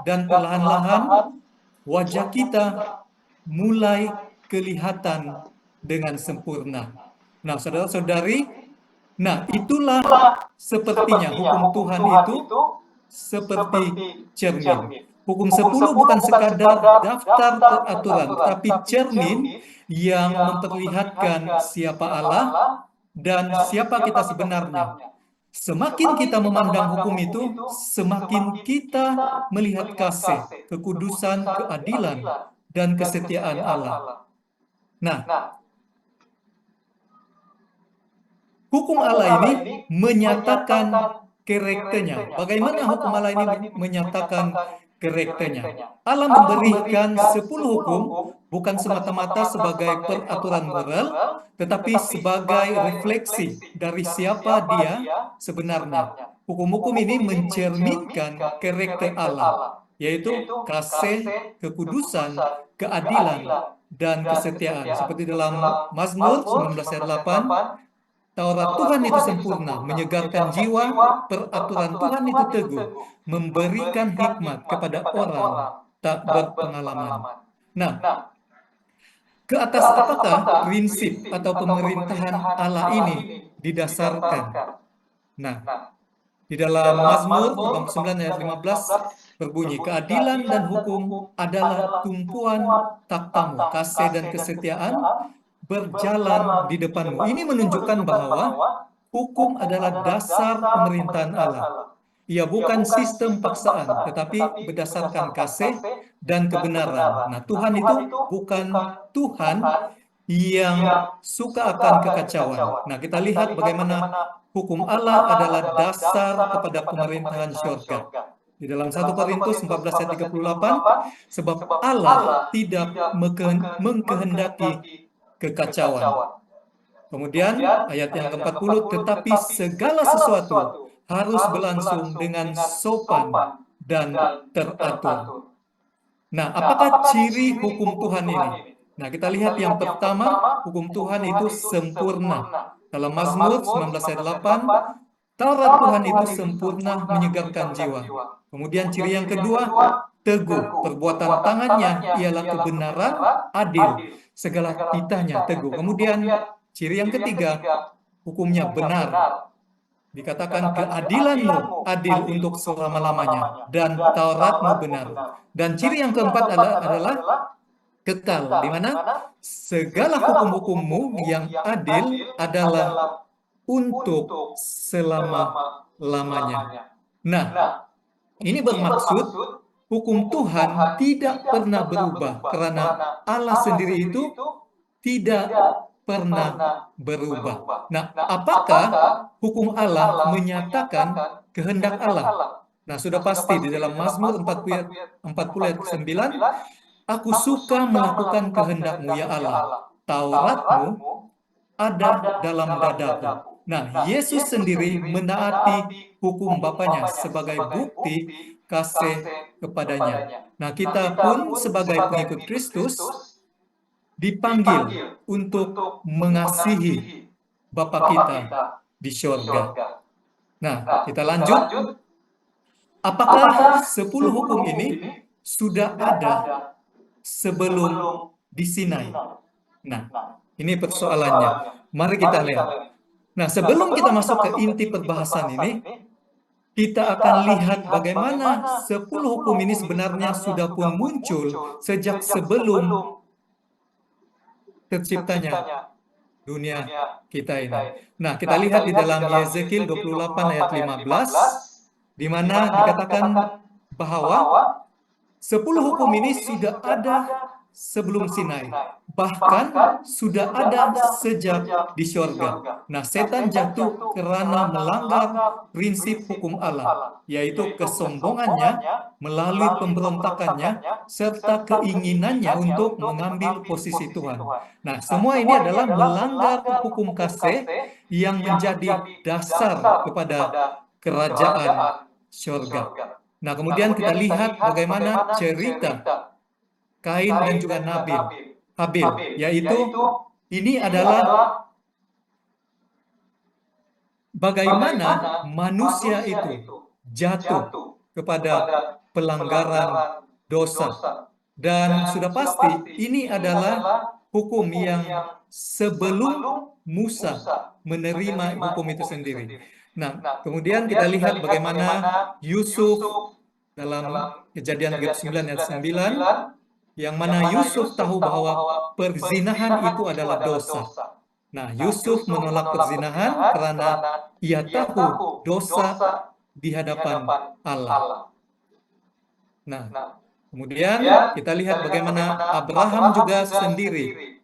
dan perlahan-lahan wajah kita mulai kelihatan dengan sempurna. Nah, saudara-saudari, nah itulah sepertinya hukum Tuhan itu seperti cermin. Hukum 10 bukan sekadar daftar peraturan, tetapi cermin yang memperlihatkan siapa Allah dan siapa kita sebenarnya. Semakin kita memandang hukum itu, semakin kita melihat kasih, kekudusan, keadilan, dan kesetiaan Allah. Nah, hukum Allah ini menyatakan karakternya. Bagaimana hukum Allah ini menyatakan karakternya? Allah memberikan 10 hukum bukan semata-mata sebagai peraturan moral, tetapi sebagai refleksi dari siapa dia sebenarnya. Hukum-hukum ini mencerminkan karakter Allah, yaitu kasih, kekudusan, keadilan, dan kesetiaan. Seperti dalam Mazmur 19 ayat 8, Taurat Tuhan itu sempurna, menyegarkan jiwa, peraturan Tuhan itu teguh, memberikan hikmat kepada orang tak berpengalaman. Nah, ke atas apakah prinsip atau pemerintahan Allah ini didasarkan? Nah, di dalam Mazmur 89 ayat 15 berbunyi, keadilan dan hukum adalah tumpuan takhtamu, kasih dan kesetiaan berjalan di depanmu. Ini menunjukkan bahwa hukum adalah dasar pemerintahan Allah. Ia bukan sistem paksaan, tetapi berdasarkan kasih dan kebenaran. Nah, Tuhan itu bukan Tuhan yang suka akan kekacauan. Nah, kita lihat bagaimana hukum Allah adalah dasar kepada pemerintahan syurga. Di dalam 1 Korintus 14 ayat 38, sebab Allah tidak mengkehendaki kekacauan. Kemudian ayat yang ke-40, tetapi segala sesuatu harus berlangsung dengan sopan dan teratur. Nah, apakah ciri hukum Tuhan ini? Nah, kita lihat yang pertama, hukum Tuhan itu sempurna. Dalam Mazmur 19 ayat 8, Taurat Tuhan itu sempurna menyegarkan jiwa. Kemudian ciri yang kedua, teguh. Perbuatan tangannya ialah kebenaran, adil. Segala titahnya teguh. Kemudian ciri yang ketiga, hukumnya benar. Dikatakan keadilanmu adil untuk selama-lamanya dan Tauratmu benar. Dan ciri yang keempat adalah kekal, di mana segala hukum-hukummu yang adil adalah untuk selama-lamanya. Nah, ini bermaksud hukum Tuhan tidak pernah berubah karena Allah sendiri itu tidak pernah berubah. Nah, apakah hukum Allah menyatakan kehendak Allah? Nah, sudah pasti di dalam Mazmur 40 ayat 9, aku suka melakukan kehendak-Mu ya Allah. Taurat-Mu ada dalam dadaku. Nah, Yesus sendiri menaati hukum Bapaknya sebagai bukti kasih kepadanya. Nah, kita pun sebagai pengikut Kristus dipanggil untuk mengasihi Bapa kita di syurga. Nah, kita lanjut. Apakah 10 hukum ini sudah ada sebelum di Sinai? Nah, ini persoalannya. Mari kita lihat. Nah, sebelum kita masuk ke inti perbahasan ini, kita akan lihat bagaimana 10 hukum ini sebenarnya sudah pun muncul sejak sebelum terciptanya dunia kita ini. Nah, kita lihat di dalam Yezekiel 28 ayat 15, di mana dikatakan bahwa 10 hukum ini sudah ada sebelum Sinai. Bahkan sudah ada sejak di syurga. Nah, setan jatuh karena melanggar prinsip hukum Allah, yaitu kesombongannya melalui pemberontakannya serta keinginannya untuk mengambil posisi Tuhan. Nah, semua ini adalah melanggar hukum kasih yang menjadi dasar kepada kerajaan syurga. Nah, kemudian kita lihat bagaimana cerita Kain dan juga Habil, yaitu ini adalah bagaimana manusia itu jatuh kepada pelanggaran dosa. Dan sudah pasti ini adalah hukum yang sebelum Musa menerima hukum itu sendiri. Nah, kemudian kita lihat bagaimana Yusuf dalam Kejadian 39 ayat 9, yang mana Yusuf tahu bahwa perzinahan itu adalah dosa. Nah, Yusuf menolak perzinahan karena ia tahu dosa di hadapan Allah. Nah, kemudian kita lihat bagaimana Abraham juga sendiri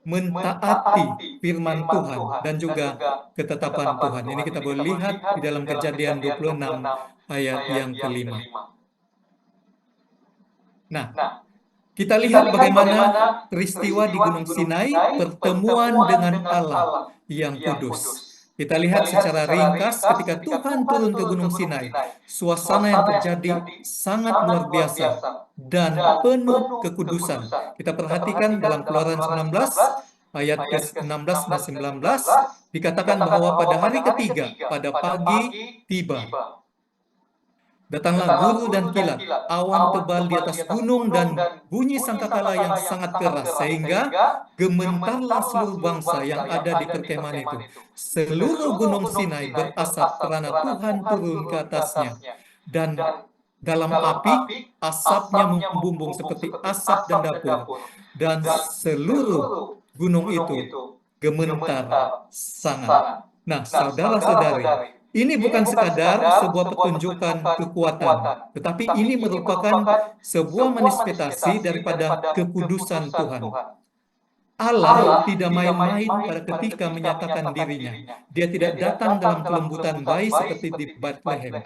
mentaati firman Tuhan dan juga ketetapan Tuhan. Ini kita boleh lihat di dalam Kejadian 26 ayat yang kelima. Nah, kita lihat bagaimana peristiwa di Gunung Sinai, pertemuan dengan Allah yang kudus. Kita lihat secara ringkas ketika Tuhan turun ke Gunung Sinai, suasana yang terjadi sangat luar biasa dan penuh kekudusan. Kita perhatikan dalam Keluaran 19 ayat ke-16 dan 19, dikatakan bahwa pada hari ketiga, pada pagi tiba. Datanglah guru dan kilat, awan tebal di atas gunung dan bunyi sangkakala yang sangat keras, sehingga gementarlah seluruh bangsa yang ada di perkemahan itu. Seluruh gunung Sinai berasap karena Tuhan turun ke atasnya. Dan dalam api, asapnya membumbung seperti asap dan dapur. Dan seluruh gunung itu gementar sangat. Nah, saudara-saudari, ini bukan sekadar sebuah pertunjukan kekuatan, tetapi ini merupakan sebuah manifestasi daripada kekudusan Tuhan. Allah tidak main-main pada ketika menyatakan dirinya. Dia tidak datang dalam kelembutan bayi seperti di Bethlehem,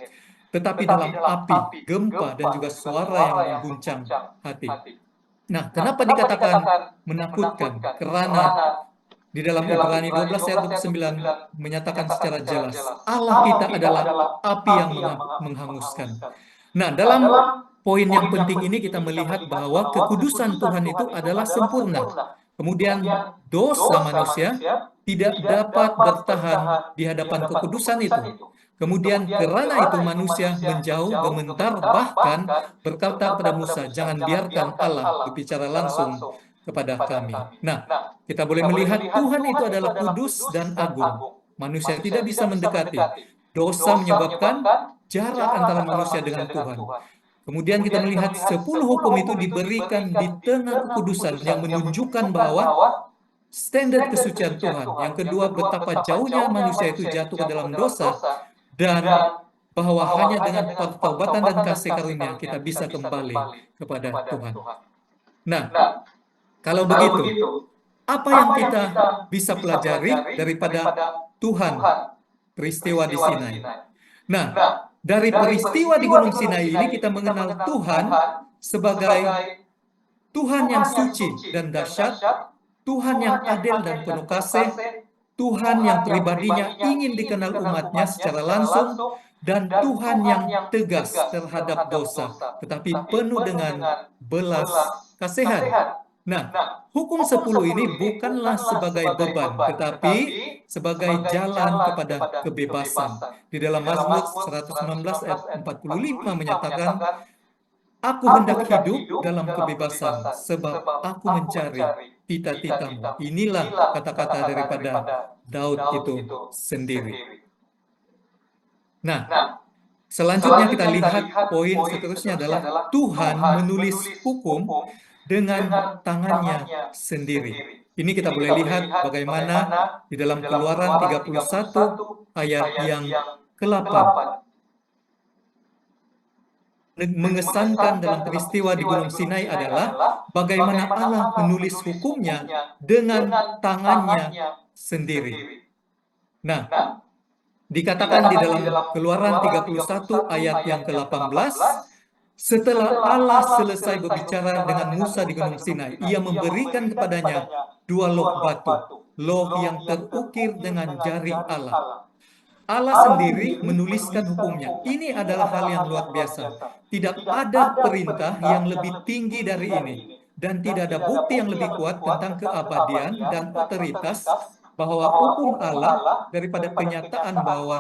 tetapi dalam api, gempa, dan juga suara yang mengguncang hati. Nah, kenapa dikatakan menakutkan? Karena di dalam Ibrani 12 ayat 29 menyatakan secara jelas, Allah kita adalah api yang menghanguskan. Nah, dalam poin yang penting ini kita melihat bahwa kekudusan Tuhan itu adalah sempurna. Kemudian dosa manusia tidak dapat bertahan di hadapan kekudusan itu. Kemudian karena itu manusia menjauh, gementar, bahkan berkata kepada Musa, "Jangan biarkan Allah berbicara langsung kepada kami." Nah, kita boleh melihat Tuhan itu adalah kudus dan agung. Manusia tidak bisa mendekati. Dosa menyebabkan jarak antara manusia dengan Tuhan. Kemudian kita melihat 10 hukum itu diberikan di tengah kekudusan yang menunjukkan bahwa standar kesucian Tuhan. Yang kedua, betapa jauhnya manusia itu jatuh ke dalam dosa, dan bahwa hanya dengan pertobatan dan kasih karunia kita bisa kembali kepada Tuhan. Nah, kalau begitu, apa yang kita bisa pelajari daripada Tuhan peristiwa di Sinai? Nah, dari peristiwa di Gunung Sinai ini kita mengenal Tuhan sebagai Tuhan yang suci dan dahsyat, Tuhan yang adil dan penuh kasih, Tuhan yang pribadinya ingin dikenal umatnya secara langsung, dan Tuhan yang tegas terhadap dosa, tetapi penuh dengan belas kasihan. Nah, hukum 10 ini bukanlah sebagai beban, tetapi sebagai jalan kepada kebebasan. Di dalam Mazmur 119 ayat 45 menyatakan, "Aku hendak hidup dalam kebebasan, sebab aku mencari cita-citamu." Inilah kata-kata daripada Daud itu sendiri. Nah, selanjutnya kita lihat poin seterusnya adalah Tuhan menulis hukum dengan tangannya sendiri. Ini kita boleh lihat bagaimana di dalam Keluaran 31 ayat yang ke-8. Mengesankan dalam peristiwa di Gunung Sinai adalah bagaimana Allah menulis hukumnya dengan tangannya sendiri. Nah, dikatakan di dalam Keluaran 31 ayat yang ke-18, setelah Allah selesai berbicara dengan Musa di Gunung Sinai, ia memberikan kepadanya 2 loh batu, loh yang terukir dengan jari Allah. Allah sendiri menuliskan hukumnya. Ini adalah hal yang luar biasa. Tidak ada perintah yang lebih tinggi dari ini. Dan tidak ada bukti yang lebih kuat tentang keabadian dan otoritas bahwa hukum Allah daripada kenyataan bahwa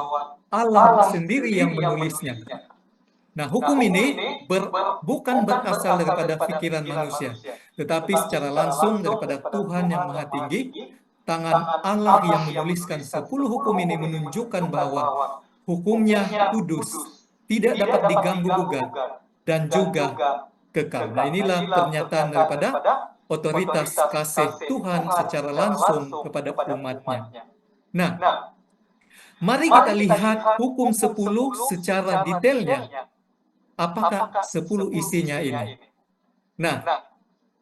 Allah sendiri yang menulisnya. Nah, hukum ini bukan berasal daripada pikiran manusia, tetapi secara langsung daripada Tuhan yang Maha Tinggi. Tangan Allah yang menuliskan 10 hukum ini menunjukkan bahwa hukumnya kudus, tidak dapat diganggu-gugat, dan juga kekal. Nah, inilah pernyataan daripada otoritas kasih Tuhan secara langsung kepada umatnya. Nah, mari kita lihat hukum 10 secara detailnya. Apakah 10 isinya ini? Nah,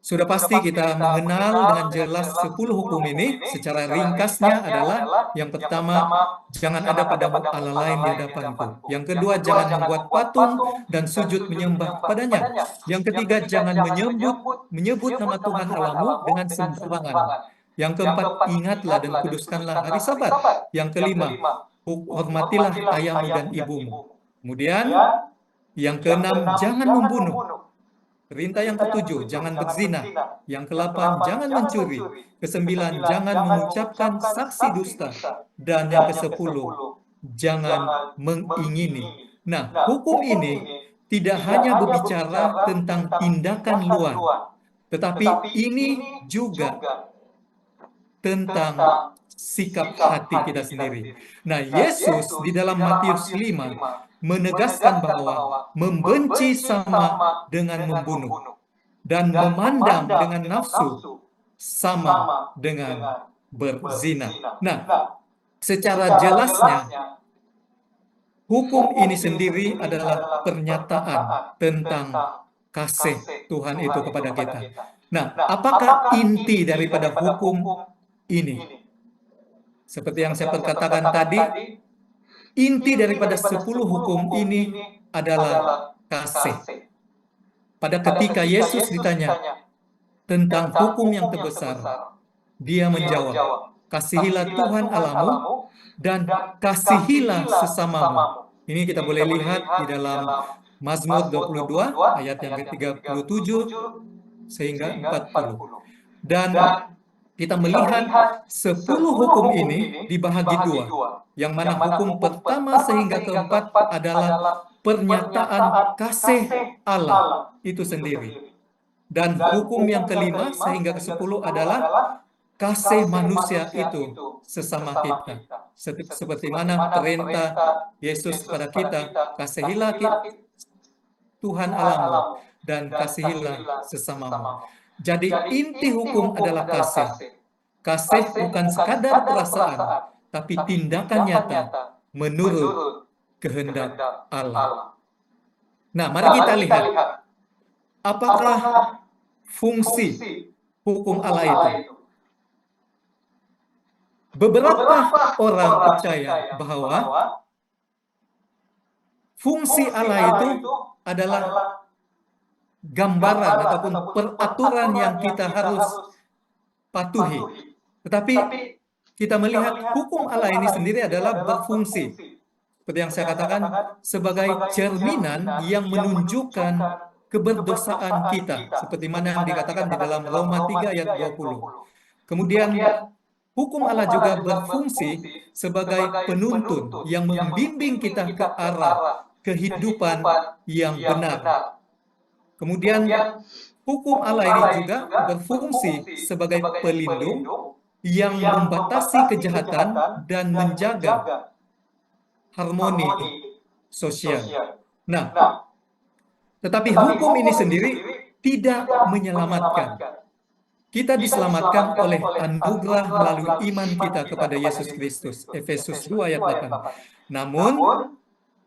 sudah pasti kita mengenal dengan jelas 10 hukum ini. Secara ringkasnya adalah, yang pertama, jangan ada padamu Allah lain di hadapanku. Yang kedua, jangan membuat patung dan sujud menyembah kepadanya. Yang ketiga, jangan menyebut nama Tuhan Allahmu dengan sembarangan. Yang keempat, ingatlah dan kuduskanlah hari Sabat. Yang kelima, hormatilah ayahmu dan ibumu. Kemudian, yang keenam, jangan membunuh. Perintah yang ketujuh, jangan berzina. Yang kedelapan, jangan mencuri. Kesembilan, jangan mengucapkan saksi dusta. Dan yang kesepuluh, jangan mengingini. Nah, hukum ini tidak hanya berbicara tentang tindakan luar, tetapi ini juga tentang sikap hati kita sendiri. Nah, Yesus di dalam Matius 5 menegaskan bahwa membenci sama dengan membunuh, dan memandang dengan nafsu sama dengan berzina. Nah, secara jelasnya, hukum ini sendiri adalah pernyataan tentang kasih Tuhan itu kepada kita. Nah, apakah inti daripada hukum ini? Seperti yang saya perkatakan tadi, inti daripada 10 hukum ini adalah kasih. Pada ketika Yesus ditanya tentang hukum yang terbesar, dia menjawab, kasihilah Tuhan Allahmu dan kasihilah sesamamu. Ini kita boleh lihat di dalam Mazmur 22 ayat yang ke-37 sehingga 40. Dan kita melihat 10 hukum ini dibahagi dua, yang mana hukum pertama sehingga keempat adalah pernyataan kasih Allah itu sendiri. Dan hukum yang kelima sehingga ke-10 adalah kasih manusia itu sesama kita. Seperti mana perintah Yesus kepada kita, kasihilah Tuhan Allahmu dan kasihilah sesamamu. Jadi inti hukum adalah kasih. Kasih bukan sekadar perasaan, tapi tindakan nyata menurut kehendak Allah. Nah, mari kita lihat apakah fungsi hukum Allah itu. Beberapa orang percaya bahwa fungsi Allah itu adalah gambaran ataupun peraturan yang kita harus patuhi. Tetapi kita melihat hukum Allah ini sendiri adalah berfungsi, seperti yang saya katakan, sebagai cerminan yang menunjukkan keberdosaan kita, seperti mana yang dikatakan di dalam Roma 3 ayat 20. Kemudian hukum Allah juga berfungsi sebagai penuntun yang membimbing kita ke arah kehidupan yang benar. Kemudian hukum Allah ini juga berfungsi sebagai pelindung yang membatasi kejahatan dan menjaga harmoni sosial. Nah, tetapi hukum ini sendiri tidak menyelamatkan. Kita diselamatkan oleh anugerah melalui iman kita kepada Yesus Kristus. Efesus 2 ayat 8. Namun,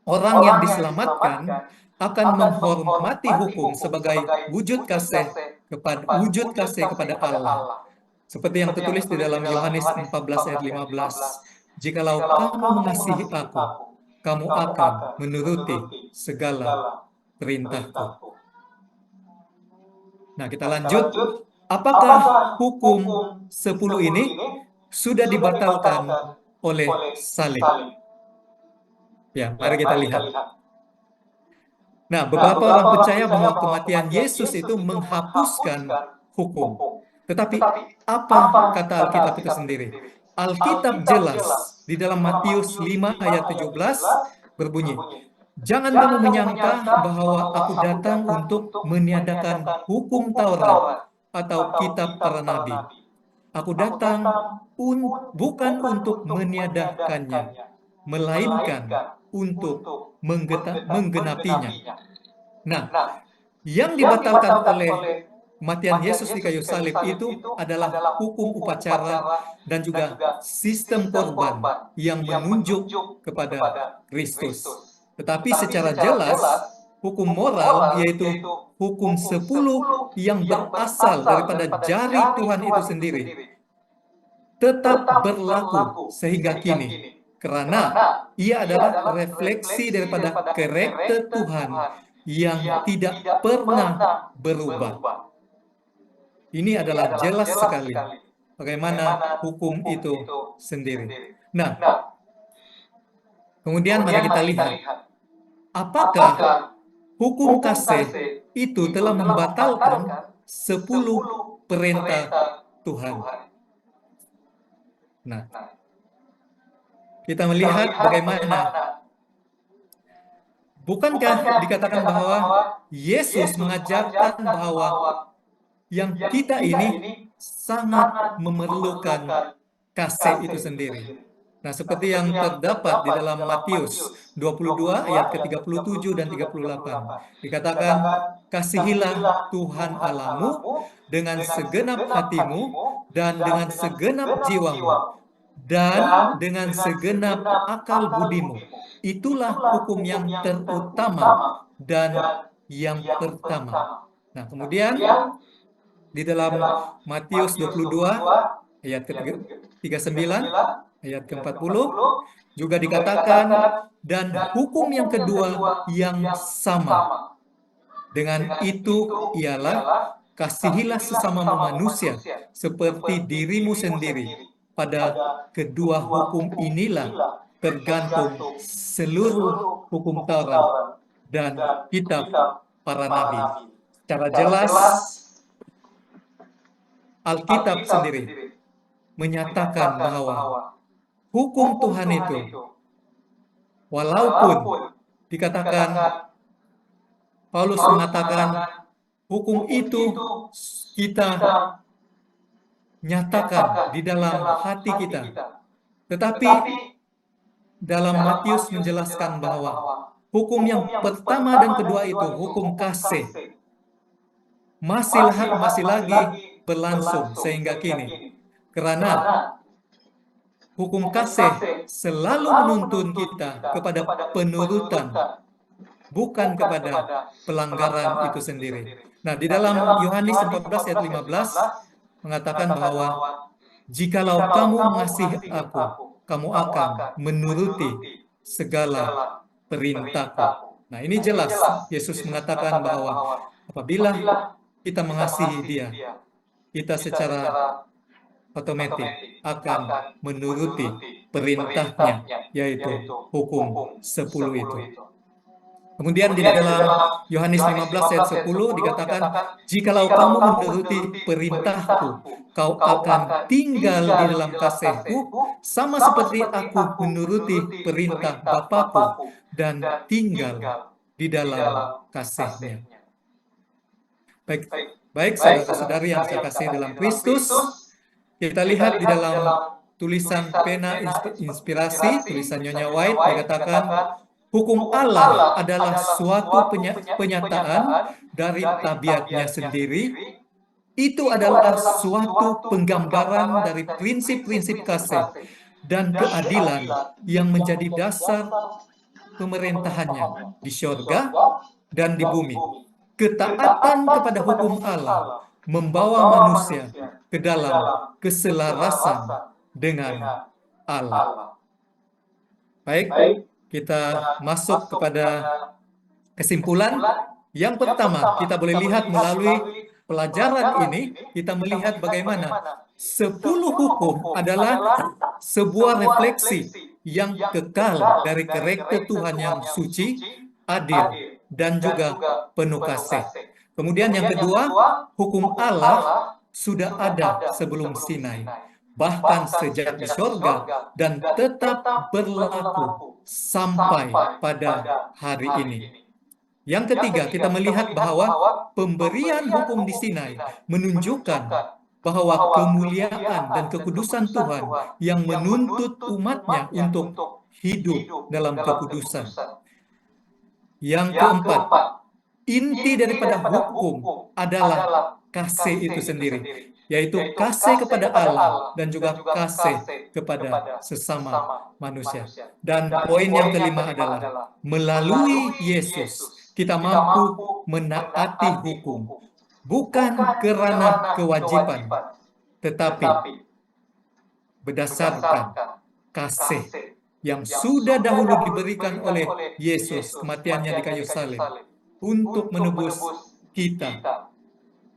orang yang diselamatkan akan menghormati hukum sebagai wujud kasih kepada Allah. Seperti yang tertulis di dalam Yohanes 14 ayat 15. Jikalau kamu mengasihi aku, kamu akan menuruti segala perintahku. Nah, kita lanjut. Apakah hukum 10 ini sudah dibatalkan oleh salib? Ya, mari kita lihat. Nah, beberapa orang percaya bahwa kematian Yesus itu menghapuskan hukum. Tetapi apa kata Alkitab itu sendiri? Alkitab jelas di dalam Matius 5 ayat 17 berbunyi, Jangan kamu menyangka bahwa aku datang untuk meniadakan hukum Taurat atau kitab para nabi. Aku datang bukan untuk meniadakannya, melainkan untuk menggenapinya. Nah, yang dibatalkan oleh kematian Yesus di kayu salib itu adalah hukum upacara dan juga sistem korban yang menunjuk kepada Kristus. Tetapi secara jelas, hukum moral yaitu hukum 10 yang berasal daripada jari Tuhan itu sendiri tetap berlaku sehingga kini. Karena ia adalah refleksi daripada karakter Tuhan yang tidak pernah berubah. Ini adalah jelas sekali bagaimana hukum itu sendiri. Nah, kemudian mari kita lihat, apakah hukum kasih itu telah membatalkan 10 perintah Tuhan. Nah, kita melihat bagaimana, bukankah dikatakan bahwa Yesus mengajarkan bahwa yang kita ini sangat memerlukan kasih itu sendiri. Nah, seperti yang terdapat di dalam Matius 22 ayat ke-37 dan 38. Dikatakan, kasihilah Tuhan Allahmu dengan segenap hatimu dan dengan segenap jiwamu dan dengan segenap akal budimu. Itulah hukum yang terutama dan yang pertama. Nah, kemudian di dalam Matius 22 ayat ke-39 ayat ke-40 juga dikatakan, dan hukum yang kedua yang sama. Dengan itu ialah, kasihilah sesamamu manusia seperti dirimu sendiri. Pada kedua hukum inilah tergantung seluruh hukum Taurat dan kitab para nabi. Secara jelas, Alkitab sendiri menyatakan bahwa hukum Tuhan itu, walaupun dikatakan, Paulus mengatakan, hukum itu kita nyatakan di dalam hati kita. Tetapi dalam Matius menjelaskan bahwa hukum yang pertama dan kedua itu, hukum kasih, masih lagi berlangsung sehingga kini. Karena hukum kasih selalu menuntun kita kepada penurutan, bukan kepada pelanggaran itu sendiri. Nah, di dalam Yohanes 14 ayat 15 mengatakan bahwa jikalau kamu mengasihi aku, kamu akan menuruti segala perintahku. Nah, ini jelas Yesus mengatakan bahwa apabila kita mengasihi Dia, kita secara otomatis akan menuruti perintahnya, yaitu hukum 10 itu. Kemudian di dalam Yohanes 15 ayat 10 dikatakan, jikalau kamu menuruti perintahku, kau akan tinggal di dalam kasihku, sama seperti aku menuruti perintah Bapakku dan tinggal di dalam kasihnya. Baik saudara-saudari yang saya kasih dalam Kristus, kita lihat di dalam tulisan pena inspirasi, tulisan Nyonya White, dikatakan, hukum Allah adalah suatu penyataan dari tabiatnya sendiri. Itu adalah suatu penggambaran dari prinsip-prinsip kasih dan keadilan yang menjadi dasar pemerintahannya di syurga dan di bumi. Ketaatan kepada hukum Allah membawa manusia ke dalam keselarasan dengan Allah. Baik, kita masuk kepada kesimpulan. Yang pertama, kita boleh lihat melalui pelajaran ini, kita melihat bagaimana 10 hukum adalah sebuah refleksi yang kekal dari karakter Tuhan yang suci, adil, dan juga penuh kasih. Kemudian yang kedua, hukum Allah sudah ada sebelum Sinai. bahkan sejak di sorga, dan tetap berlaku sampai pada hari ini. Yang ketiga, kita melihat bahwa pemberian hukum di Sinai menunjukkan bahwa kemuliaan dan kekudusan Tuhan yang menuntut umatnya untuk hidup dalam kekudusan. Yang keempat, inti daripada hukum adalah kasih itu sendiri, yaitu kasih kepada Allah dan juga kasih kepada sesama manusia. Dan poin yang kelima adalah melalui Yesus kita mampu menaati hukum, bukan kerana kewajiban, tetapi berdasarkan kasih yang sudah dahulu diberikan oleh Yesus, kematiannya di kayu salib, untuk menebus kita,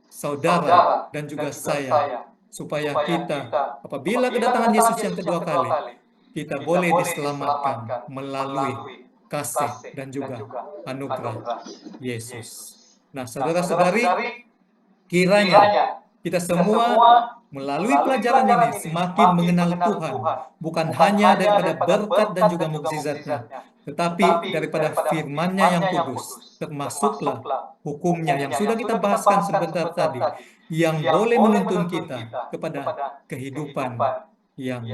saudara, dan juga saya, supaya kita, apabila kedatangan Yesus yang kedua kali, kita boleh diselamatkan melalui kasih dan juga anugerah Yesus. Nah, saudara-saudari, kiranya kita semua melalui pelajaran ini semakin mengenal Tuhan, bukan hanya daripada berkat dan juga mukjizatnya, tetapi daripada firman-Nya yang kudus, termasuklah hukumnya yang sudah kita bahaskan sebentar tadi, yang boleh menuntun kita kepada kehidupan yang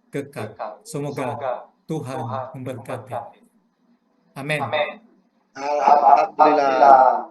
kekal. Semoga Tuhan memberkati. Amin. Alhamdulillah.